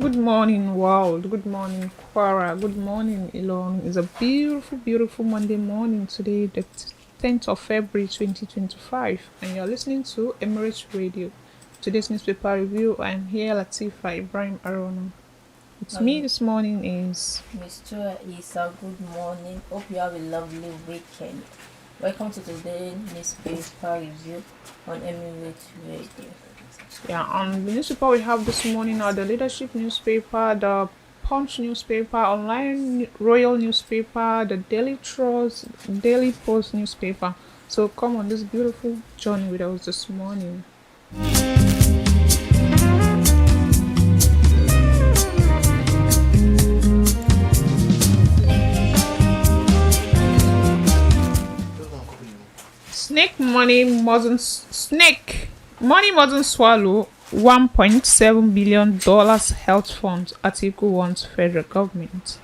Good morning, world. Good morning, Quara. Good morning, Elon. It's a beautiful, beautiful Monday morning today, the 10th of February 2025, and you're listening to Emirates Radio. Today's newspaper review. I'm here, Latifah Ibrahim Arowona. It's me Um, this morning is Misturah Issa, good morning. Hope you have a lovely weekend. Welcome to today's newspaper review on Emirates Radio. yeah. On the newspaper we have this morning are the leadership newspaper, the Punch newspaper, online Royal newspaper, the Daily Trust, Daily Post newspaper. So come on this beautiful journey with us this morning. Snake money mustn't swallow $1.7 billion health fund. Article wants federal government.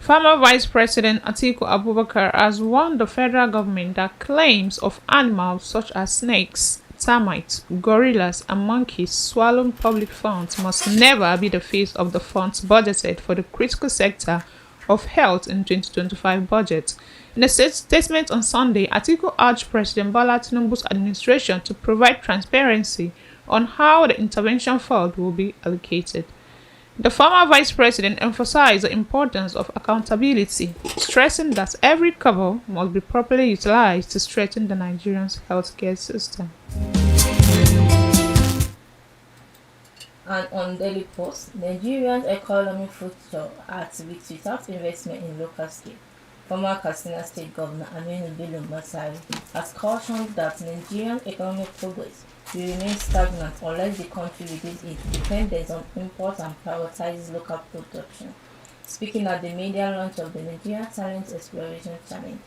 Former Vice President Atiku Abubakar has warned the federal government that claims of animals such as snakes, termites, gorillas, and monkeys swallowing public funds must never be the face of the funds budgeted for the critical sector of health in 2025 budget. In a statement on Sunday, Atiku urged President Bola Tinubu's administration to provide transparency on how the intervention fund will be allocated. The former vice president emphasized the importance of accountability, stressing that every kobo must be properly utilized to strengthen the Nigerian healthcare system. And on Daily Post, Nigeria's economic future at risk without investment in local scale. Former Katsina State Governor Aminu Bello Masari has cautioned that Nigerian economic progress will remain stagnant unless the country reduces its dependence on imports and prioritizes local production. Speaking at the media launch of the Nigerian Talent Exploration Challenge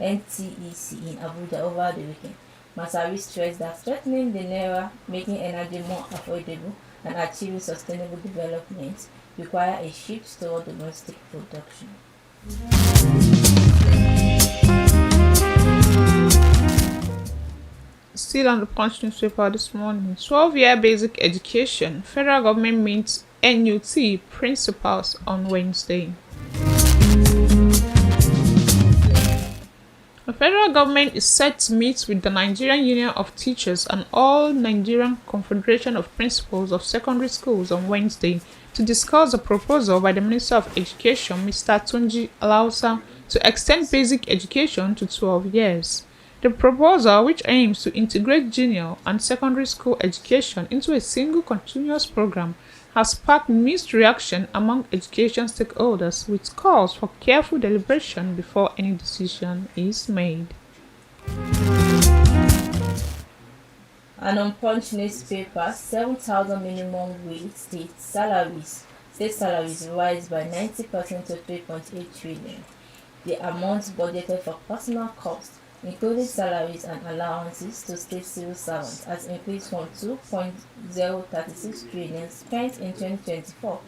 (NTEC) in Abuja over the weekend, Masari stressed that strengthening the naira, making energy more affordable, and achieving sustainable development require a shift toward domestic production. Still on the Punch newspaper this morning, 12-year basic education, federal government meets NUT principals on Wednesday. The federal government is set to meet with the Nigerian Union of Teachers and All Nigerian Confederation of Principals of Secondary Schools on Wednesday to discuss a proposal by the Minister of Education, Mr. Tunji Alausa, to extend basic education to 12 years. The proposal, which aims to integrate junior and secondary school education into a single continuous program, has sparked mixed reaction among education stakeholders, with calls for careful deliberation before any decision is made. And on Punch newspaper, 7,000 minimum wage state salaries rise by 90% to 3.8 trillion. The amount budgeted for personal costs, including salaries and allowances to state civil servants, has increased from 2.036 trillion spent in 2024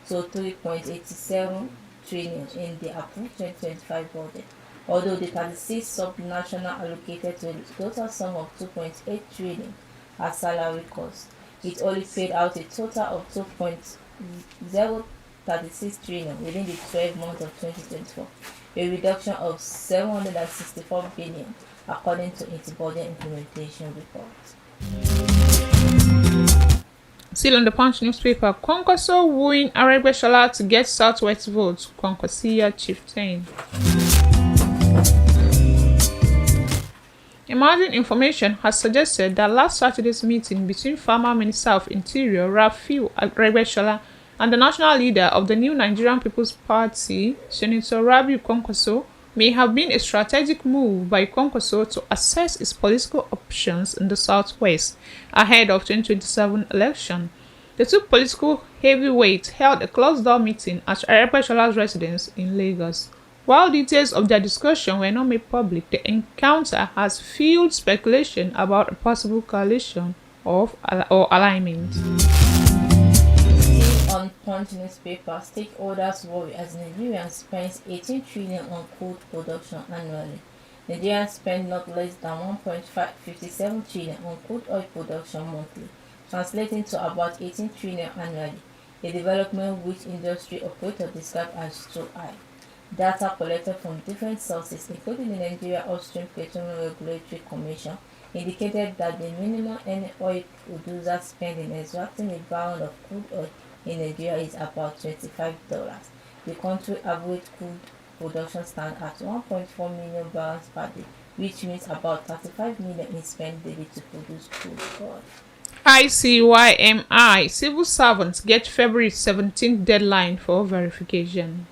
to 3.87 trillion in the approved 2025 budget. Although the 36 sub-national allocated to a total sum of 2.8 trillion as salary costs, it only paid out a total of 2.036 trillion within the 12 months of 2024, a reduction of 764 billion according to its budget implementation report. Still on the Punch newspaper, Kwankwaso wooing Areweshala to get Southwest votes, Kwankwasiya chieftain. Emerging information has suggested that last Saturday's meeting between former Minister of Interior Rafiu Areweshala and the national leader of the New Nigerian People's Party, Senator Rabiu Kwankwaso, may have been a strategic move by Kwankwaso to assess its political options in the Southwest ahead of 2027 election. The two political heavyweights held a closed-door meeting at Areweshala's residence in Lagos. While details of their discussion were not made public, the encounter has fueled speculation about a possible coalition or alignment. On Punch newspaper, stakeholders worry as Nigeria spends 18 trillion on crude production annually. Nigeria spends not less than 1.57 trillion on crude oil production monthly, translating to about 18 trillion annually, a development which industry operators describe as too high. Data collected from different sources, including the Nigeria Upstream Petroleum Regulatory Commission, indicated that the minimum any oil producer spend in extracting a barrel of crude oil in Nigeria is about $25. The country average crude production stands at 1.4 million barrels per day, which means about 35 million is spent daily to produce crude oil. ICYMI civil servants get February 17th deadline for verification.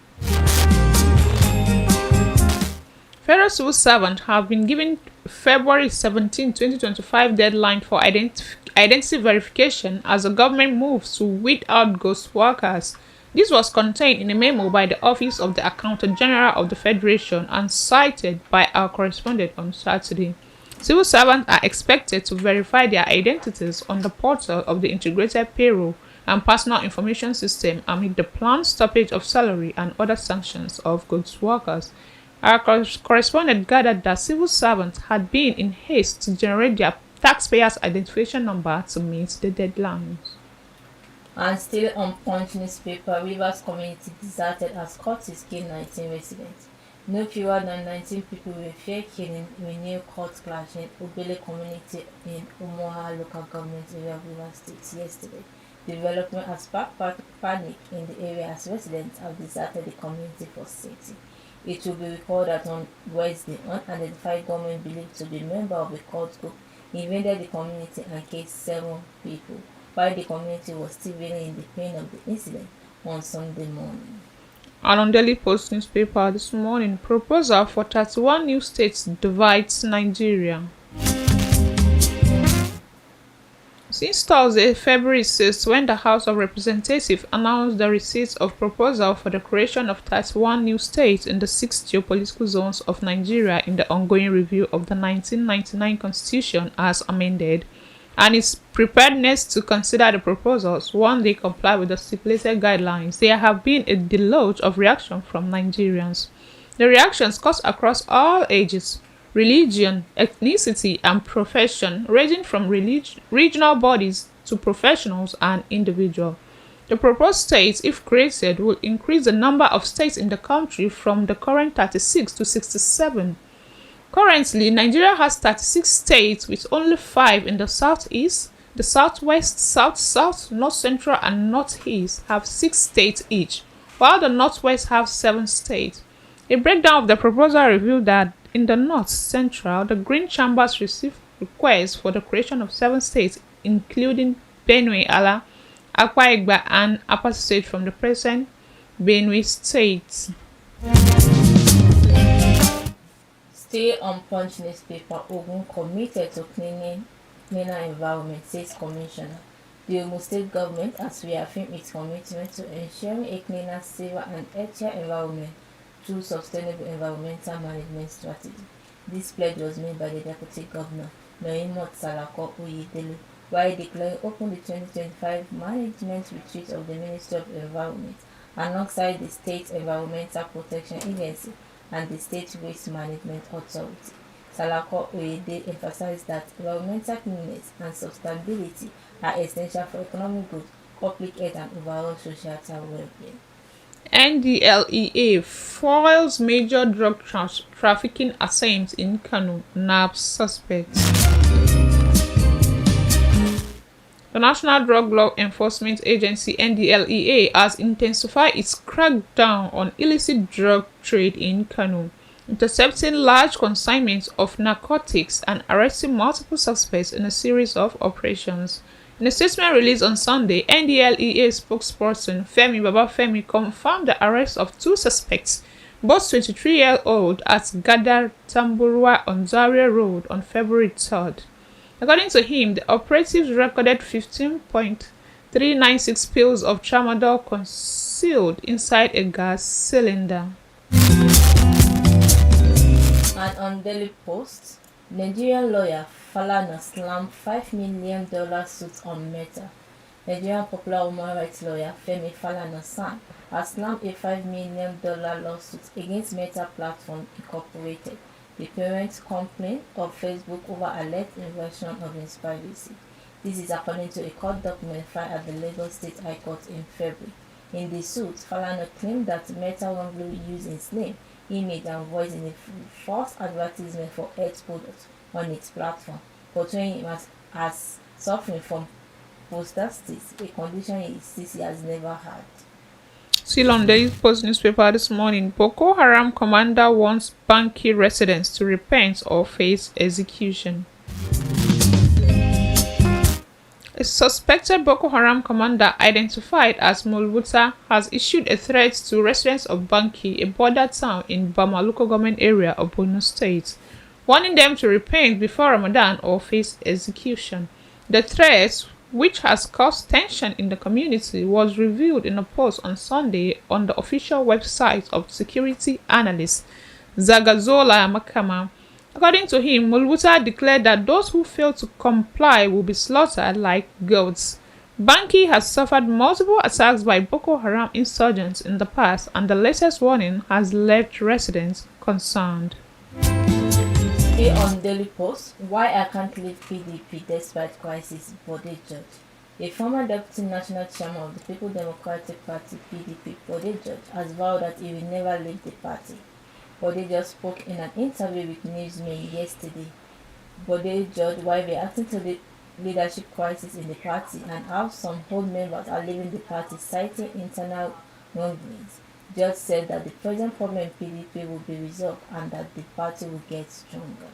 Federal civil servants have been given February 17, 2025 deadline for identity verification as the government moves to weed out ghost workers. This was contained in a memo by the Office of the Accountant General of the Federation and cited by our correspondent on Saturday. Civil servants are expected to verify their identities on the portal of the Integrated Payroll and Personal Information System amid the planned stoppage of salary and other sanctions of ghost workers. Our correspondent gathered that civil servants had been in haste to generate their taxpayers' identification number to meet the deadlines. And still on Punch newspaper, Rivers community deserted as courts kill 19 residents. No fewer than 19 people were fair killing renewed court clash in Ubele community in Umuahia local government area of Rivers State yesterday. The development has sparked panic in the area as residents have deserted the community for safety. It will be recalled that on Wednesday, unidentified gunmen believed to be members of the cult group invaded the community and killed 7 people, while the community was still reeling in the pain of the incident on Sunday morning. And on Daily Post newspaper this morning, proposal for 31 new states divides Nigeria. Since Thursday, February 6, when the House of Representatives announced the receipt of proposal for the creation of 31 new states in the 6 geopolitical zones of Nigeria in the ongoing review of the 1999 Constitution as amended, and its preparedness to consider the proposals once they comply with the stipulated guidelines, there have been a deluge of reaction from Nigerians. The reactions cut across all ages, religion, ethnicity, and profession, ranging from regional bodies to professionals and individuals. The proposed states, if created, will increase the number of states in the country from the current 36 to 67. Currently, Nigeria has 36 states with only 5 in the southeast. The southwest, south-south, north-central, and northeast have 6 states each, while the northwest have 7 states. A breakdown of the proposal revealed that in the North Central, the Green Chambers received requests for the creation of 7 states, including Benue, Ala, Akwa Ibom, and Upper State from the present Benue State. Still on Punch newspaper, Ogun committed to cleaner environment, says Commissioner. The Ogun State government has reaffirmed its commitment to ensuring a cleaner, safer, and healthier environment through sustainable environmental management strategy. This pledge was made by the Deputy Governor, Noimot Salako Oyedele, while declaring open the 2025 Management Retreat of the Ministry of Environment alongside the State Environmental Protection Agency and the State Waste Management Authority. Salako Oyedele emphasized that environmental cleanliness and sustainability are essential for economic growth, public health, and overall societal well-being. NDLEA foils major drug trafficking assault in Kano, nabbs suspects. The National Drug Law Enforcement Agency (NDLEA) has intensified its crackdown on illicit drug trade in Kano, intercepting large consignments of narcotics and arresting multiple suspects in a series of operations. In a statement released on Sunday, NDLEA spokesperson Femi Babafemi confirmed the arrest of 2 suspects, both 23-year-old, at Gadar Tamburwa on Zaria Road on February 3rd. According to him, the operatives recorded 15.396 pills of tramadol concealed inside a gas cylinder. And on Daily Post, Nigerian lawyer Falana slammed $5 million suit on Meta. Nigerian popular human rights lawyer Femi Falana-San has slammed a $5 million lawsuit against Meta Platform Incorporated, the parent company of Facebook, over alleged invasion of its privacy. This is according to a court document filed at the Lagos State High Court in February. In the suit, Falana claimed that Meta wrongly used its name, image, and voice in a false advertisement for health products on its platform, portraying him as suffering from post-stasis, a condition he says he has never had. Still on the Post newspaper this morning, Boko Haram commander wants Banki residents to repent or face execution. A suspected Boko Haram commander identified as Mulbuta has issued a threat to residents of Banki, a border town in Bama local government area of Borno State, warning them to repent before Ramadan or face execution. The threat, which has caused tension in the community, was revealed in a post on Sunday on the official website of security analyst Zagazola Makama. According to him, Mulbuta declared that those who fail to comply will be slaughtered like goats. Banki has suffered multiple attacks by Boko Haram insurgents in the past, and the latest warning has left residents concerned. Today on Daily Post, why I can't leave PDP despite crisis, Bode George. A former deputy national chairman of the People Democratic Party (PDP), Bode George, has vowed that he will never leave the party. Bode George spoke in an interview with Newsmail yesterday. Bode George, while reacting to the leadership crisis in the party and how some old members are leaving the party citing internal wrongdoings, George said that the present problem in PDP will be resolved and that the party will get stronger.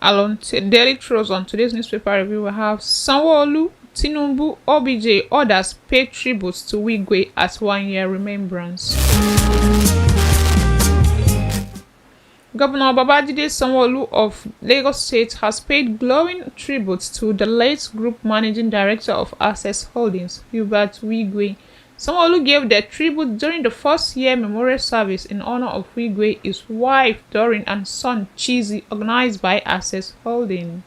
Along Daily Trust on today's newspaper review, we have Sanwo-Olu, Tinubu, OBJ orders pay tributes to Wigwe at 1-year remembrance. Governor Babajide Sanwo-Olu of Lagos State has paid glowing tributes to the late Group Managing Director of Access Holdings, Hubert Wigwe. Sanwo-Olu gave their tribute during the first-year memorial service in honor of Wigwe, his wife Doreen, and son Chizzy, organized by Access Holdings.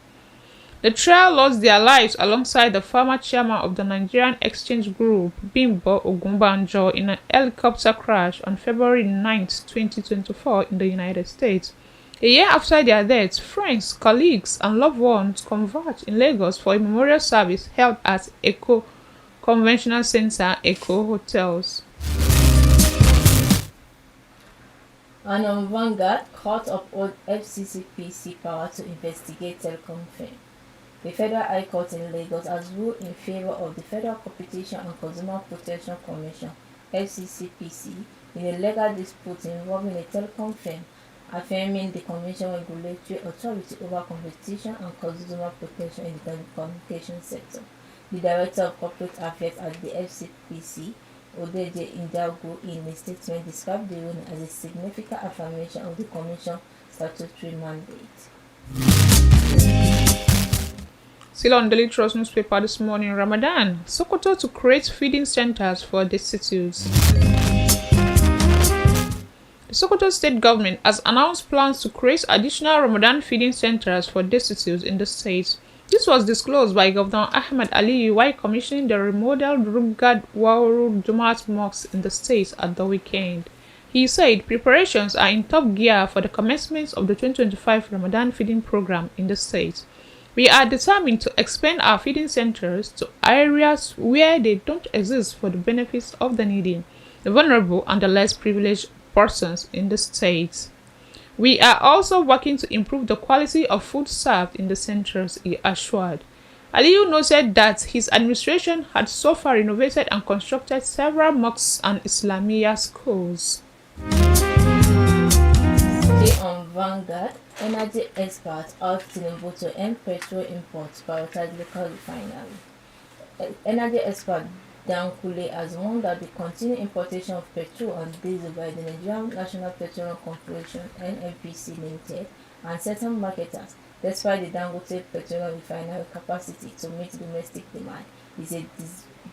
The trio lost their lives alongside the former chairman of the Nigerian Exchange Group, Bimbo Ogunbanjo, in an helicopter crash on February 9, 2024 in the United States. A year after their deaths, friends, colleagues, and loved ones converged in Lagos for a memorial service held at Eco Conventional Center, Eco Hotels. And on Vanguard, court uphold FCCPC power to investigate telecom firm. The Federal High Court in Lagos has ruled in favor of the Federal Competition and Consumer Protection Commission (FCCPC) in a legal dispute involving a telecom firm, affirming the Commission regulatory authority over competition and consumer protection in the telecommunications sector. The Director of Corporate Affairs at the FCCPC, Odeje Indago, in a statement described the ruling as a significant affirmation of the Commission's statutory mandate. Still on Daily Trust newspaper this morning, Ramadan, Sokoto to create feeding centers for destitutes. The Sokoto state government has announced plans to create additional Ramadan feeding centers for destitutes in the state. This was disclosed by Governor Ahmed Ali while commissioning the remodeled Rugad Wauru Jumat mosque in the state at the weekend. He said preparations are in top gear for the commencement of the 2025 Ramadan feeding program in the state. We are determined to expand our feeding centers to areas where they don't exist for the benefits of the needy, the vulnerable, and the less privileged persons in the state. We are also working to improve the quality of food served in the centers, he assured. Aliyu noted that his administration had so far renovated and constructed several mosques and Islamia schools. Today on Vanguard, energy experts urge Tinubu to end petrol imports, prioritize local refinery. Energy expert Dan Kule has warned that the continued importation of petrol and diesel by the Nigerian National Petroleum Corporation (NNPC) Limited and certain marketers, despite the Dangote petroleum refinery capacity to meet domestic demand, is a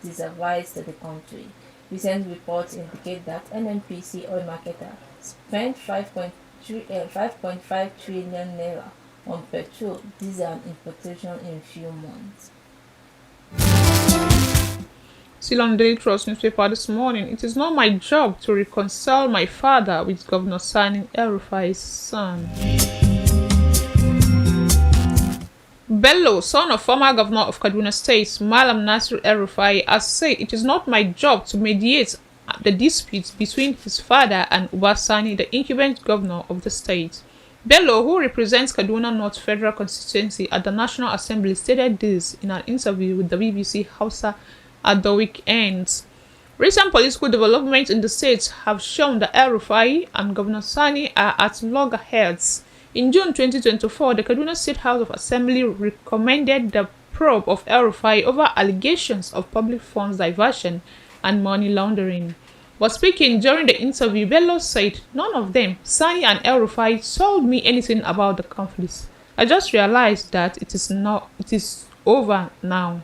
disservice to the country. Recent reports indicate that NNPC oil marketer spent 5.5 trillion naira on petrol, diesel, and importation in few months. Still on Daily Trust newspaper this morning, it is not my job to reconcile my father with Governor Sani El-Rufai's son. Bello, son of former governor of Kaduna State, Malam Nasir El-Rufai, has said it is not my job to mediate the disputes between his father and Ubasani, the incumbent governor of the state. Bello, who represents Kaduna North Federal Constituency at the National Assembly, stated this in an interview with the BBC Hausa at the weekend. Recent political developments in the state have shown that El-Rufai and Governor Sani are at loggerheads. In June 2024, the Kaduna State House of Assembly recommended the probe of El-Rufai over allegations of public funds diversion and money laundering. But speaking during the interview, Bello said, "None of them, Sani and El-Rufai, told me anything about the conflicts. I just realized that it is over now."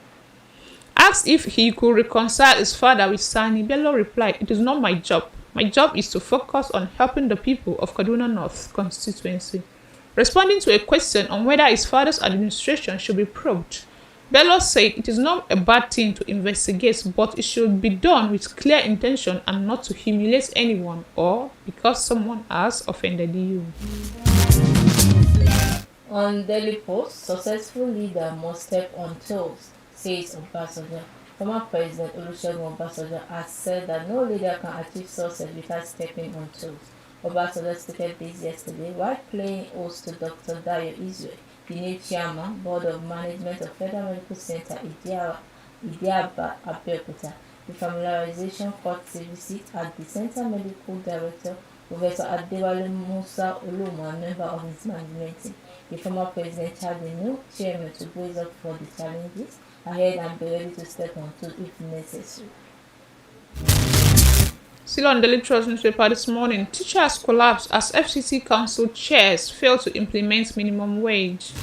Asked if he could reconcile his father with Sani, Bello replied, "It is not my job. My job is to focus on helping the people of Kaduna North constituency." Responding to a question on whether his father's administration should be probed, Bello said it is not a bad thing to investigate, but it should be done with clear intention and not to humiliate anyone or because someone has offended you. On Daily Post, successful leader must step on toes, says Obasanjo. Former President Olusegun Obasanjo has said that no leader can achieve success without stepping on toes. Obasanjo stated this yesterday while playing host to Dr. Dayo Izwe, the new chairman, Board of Management of Federal Medical Center Idiaba, Abeokuta. The familiarization courtesy visit at the Center Medical Director, Professor Adewale Musa Oluma, member of his management team. The former president charged the new chairman to brace up for the challenges ahead and be ready to step on toes if necessary. Still on Daily Trust newspaper this morning, teachers collapse as FCT council chairs fail to implement minimum wage.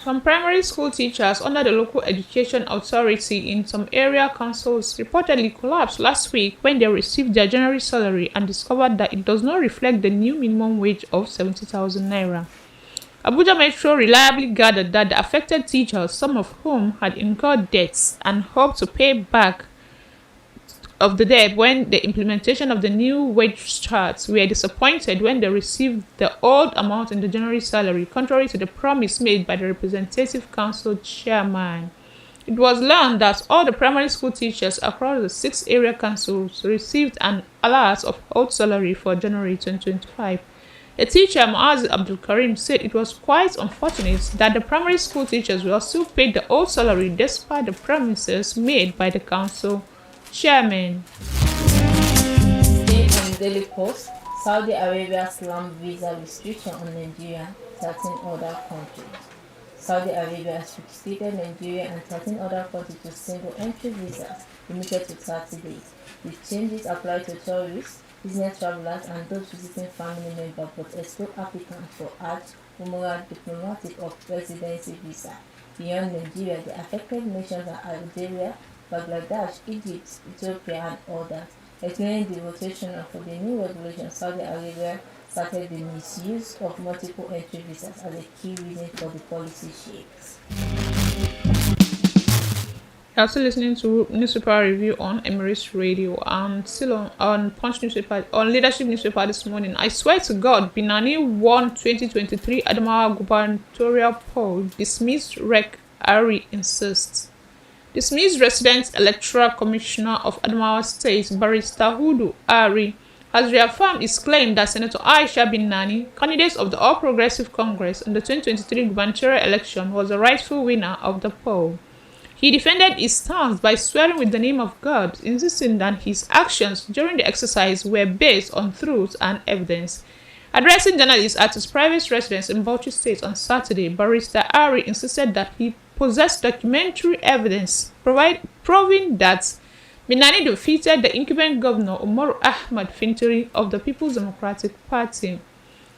Some primary school teachers under the local education authority in some area councils reportedly collapsed last week when they received their January salary and discovered that it does not reflect the new minimum wage of 70,000 naira. Abuja Metro reliably gathered that the affected teachers, some of whom had incurred debts and hoped to pay back of the debt when the implementation of the new wage starts, were disappointed when they received the old amount in the January salary, contrary to the promise made by the representative council chairman. It was learned that all the primary school teachers across the 6 area councils received an alert of old salary for January 2025. A teacher, Muazzez Abdul Karim, said it was quite unfortunate that the primary school teachers were still paid the old salary despite the promises made by the council chairman. Stay on Daily Post, Saudi Arabia slammed visa restriction on Nigeria, 13 other countries. Saudi Arabia has restricted Nigeria and 13 other countries to single entry visas limited to 30 days. The changes apply to tourists, business travelers and those visiting family members, but exclude applicants for Hajj, Umrah, diplomatic or residency visa. Beyond Nigeria, the affected nations are Algeria, Bangladesh, Egypt, Ethiopia and others. Explaining the rotation for the new regulation, Saudi Arabia started the misuse of multiple entry visas as a key reason for the policy shifts. You're also listening to newspaper review on Emirates Radio and still on Punch newspaper, on Leadership newspaper this morning. I swear to God, Binani won 2023 Adamawa gubernatorial poll, dismissed Rec. Ari insists. Dismissed resident electoral commissioner of Adamawa State, Barrister Hudu Ari, has reaffirmed his claim that Senator Aisha Binani, candidate of the All Progressive Congress in the 2023 gubernatorial election, was the rightful winner of the poll. He defended his stance by swearing with the name of God, insisting that his actions during the exercise were based on truth and evidence. Addressing journalists at his private residence in Bauchi State on Saturday, Barrister Ari insisted that he possessed documentary evidence proving that Binani defeated the incumbent governor Umar Ahmad Fintiri of the People's Democratic Party.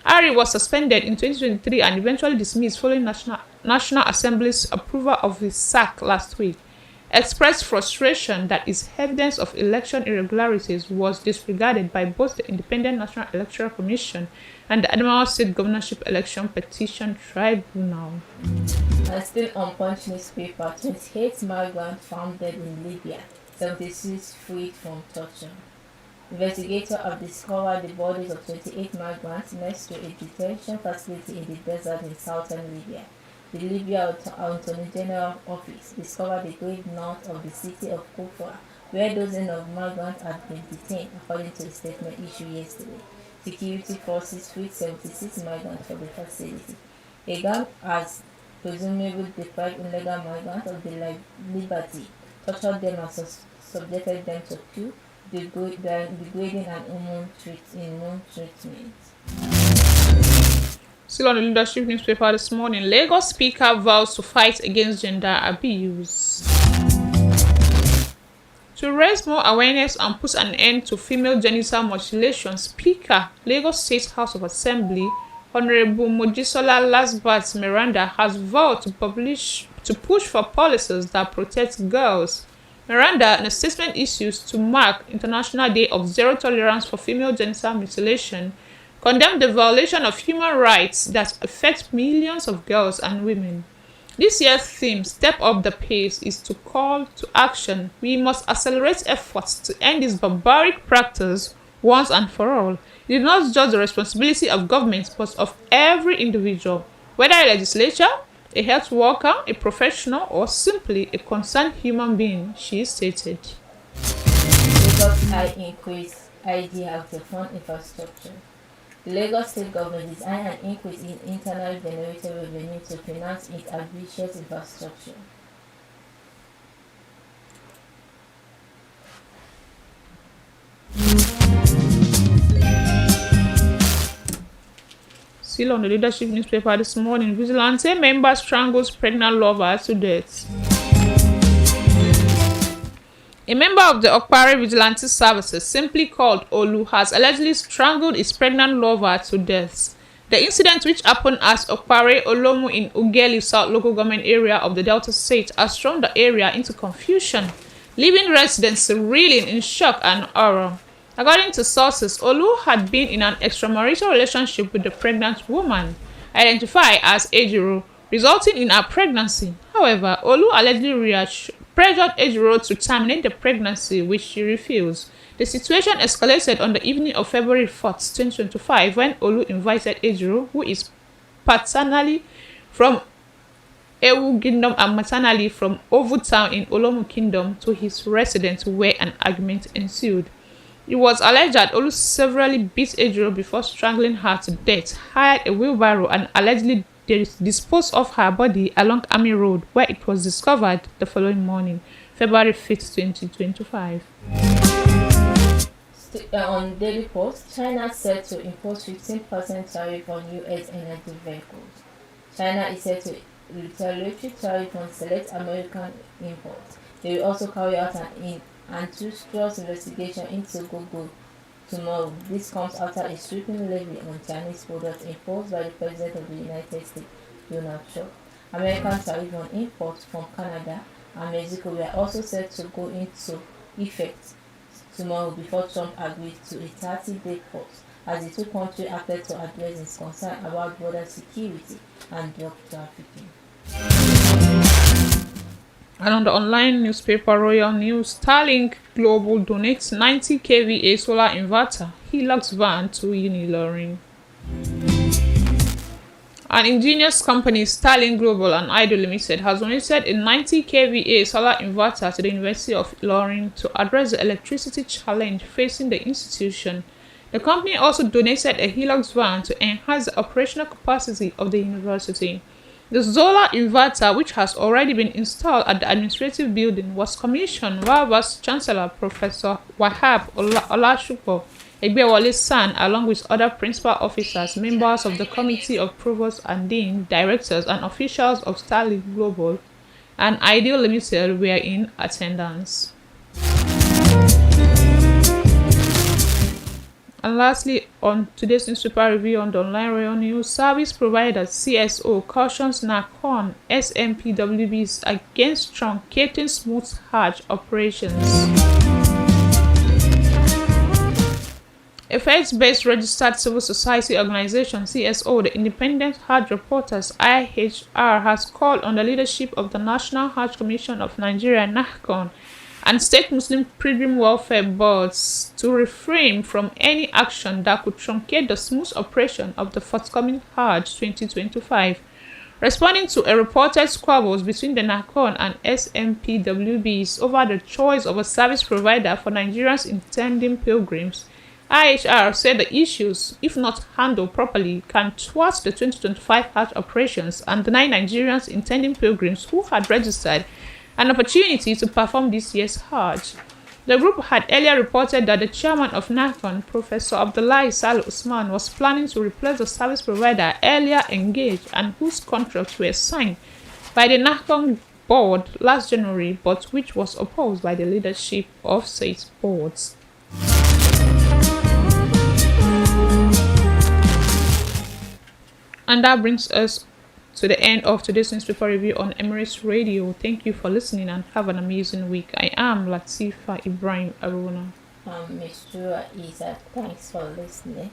Ari was suspended in 2023 and eventually dismissed following National Assembly's approval of his sack last week. Expressed frustration that his evidence of election irregularities was disregarded by both the Independent National Electoral Commission and the Adamawa State Governorship Election Petition Tribunal. And still on Punch newspaper, 28 migrants found dead in Libya, 76 freed from torture. Investigators have discovered the bodies of 28 migrants next to a detention facility in the desert in southern Libya. The Libya Attorney General Office discovered the grave north of the city of Kufa, where dozens of migrants had been detained, according to a statement issued yesterday. Security forces freed 76 migrants from the facility. A gang has presumably deprived illegal migrants of their liberty, tortured them and subjected them to cruel, degrading and inhuman treatment. Still on the leadership newspaper this morning, Lagos Speaker vows to fight against gender abuse. To raise more awareness and put an end to female genital mutilation, Speaker, Lagos State House of Assembly, Honorable Mojisola Lasbat Miranda has vowed to push for policies that protect girls. Miranda, in a statement issued to mark International Day of Zero Tolerance for Female Genital Mutilation, condemned the violation of human rights that affect millions of girls and women. This year's theme, Step Up the Pace, is to call to action. We must accelerate efforts to end this barbaric practice once and for all. It is not just the responsibility of government, but of every individual, whether a legislator, a health worker, a professional, or simply a concerned human being, she stated. Lagos High increase idea of the fund infrastructure. The Lagos State Government designed an increase in internally generated revenue to finance its ambitious infrastructure. Still on the leadership newspaper this morning, Vigilante member strangles pregnant lover to death. A member of the Okpare Vigilante Services, simply called Olu, has allegedly strangled his pregnant lover to death. The incident, which happened at Okpare Olomu in Ugeli South local government area of the Delta State, has thrown the area into confusion, leaving residents reeling in shock and horror. According to sources, Olu had been in an extramarital relationship with the pregnant woman, identified as Ejiro, resulting in her pregnancy. However, Olu allegedly pressured Ejiro to terminate the pregnancy, which she refused. The situation escalated on the evening of February 4, 2025, when Olu invited Ejiro, who is paternally from Ewu Kingdom and maternally from Ovu Town in Olomu Kingdom, to his residence, where an argument ensued. It was alleged that Olu severely beat Ejiro before strangling her to death, hired a wheelbarrow, and allegedly disposed of her body along Army Road, where it was discovered the following morning, February 5th, 2025. On Daily Post, China set to impose 15% tariff on U.S. energy vehicles. China is set to retaliatory tariff on select American imports. They will also carry out an antitrust investigation into Google tomorrow. This comes after a sweeping levy on Chinese products imposed by the President of the United States, Donald Trump. American tariffs on imports from Canada and Mexico were also set to go into effect tomorrow before Trump agreed to a 30-day pause as the two countries acted to address his concern about border security and drug trafficking. And on the online newspaper Royal News, Starlink Global donates 90 kVA solar inverter, Hilux van to Unilorin. An ingenious company, Starlink Global and Idol Limited, has donated a 90 kVA solar inverter to the University of Ilorin to address the electricity challenge facing the institution. The company also donated a Hilux van to enhance the operational capacity of the university. The solar inverter, which has already been installed at the administrative building, was commissioned while Vice Chancellor Professor Wahab Olashupo Egbewale's son, along with other principal officers, members of the Committee of Provost and Dean, directors, and officials of Starlink Global and Ideal Limited were in attendance. And lastly, on today's newspaper review on the online Royal News, service provider CSO cautions NACON SMPWBs against truncating smooth Hajj operations. A faith-based registered civil society organization, CSO, the Independent Hajj Reporters (IHR), has called on the leadership of the National Hajj Commission of Nigeria (NACON) and state Muslim pilgrim welfare boards to refrain from any action that could truncate the smooth operation of the forthcoming Hajj 2025. Responding to a reported squabbles between the NACON and SMPWBs over the choice of a service provider for Nigerians intending pilgrims, IHR said the issues, if not handled properly, can thwart the 2025 Hajj operations and deny Nigerians intending pilgrims who had registered an opportunity to perform this year's Hajj. The group had earlier reported that the chairman of NACON, Professor Abdullahi Saleh Usman, was planning to replace the service provider earlier engaged and whose contracts were signed by the NACON board last January, but which was opposed by the leadership of said boards. And that brings us to the end of today's newspaper review on Emirates Radio. Thank you for listening and have an amazing week. I am Latifah Ibrahim Arowona. Misturah Issa. Thanks for listening.